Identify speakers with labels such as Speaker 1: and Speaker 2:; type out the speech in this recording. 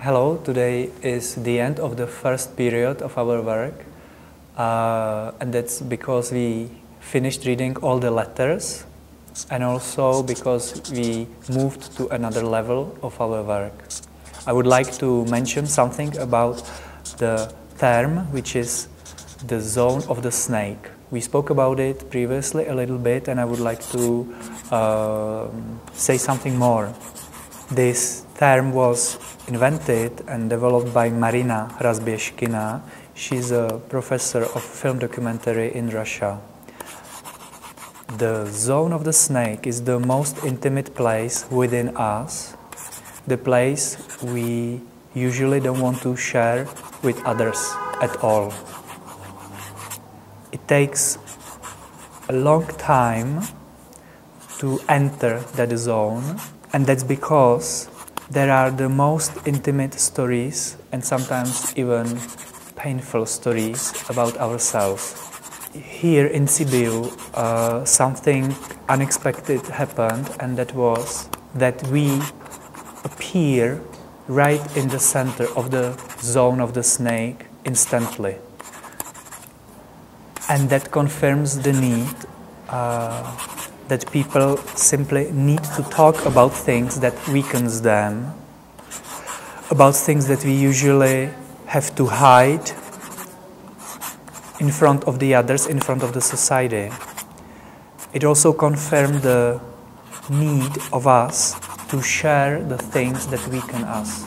Speaker 1: Hello, today is the end of the first period of our work, and that's because we finished reading all the letters and also because we moved to another level of our work. I would like to mention something about the term, which is the zone of the snake. We spoke about it previously a little bit, and I would like to say something more. This term was invented and developed by Marina Razbeshkina. She's a professor of film documentary in Russia. The zone of the snake is the most intimate place within us, the place we usually don't want to share with others at all. It takes a long time to enter that zone, and that's because there are the most intimate stories and sometimes even painful stories about ourselves. Here in Sibiu, something unexpected happened, and that was that we appear right in the center of the zone of the snake instantly. And that confirms the need that people simply need to talk about things that weakens them, about things that we usually have to hide in front of the others, in front of the society. It also confirmed the need of us to share the things that weaken us.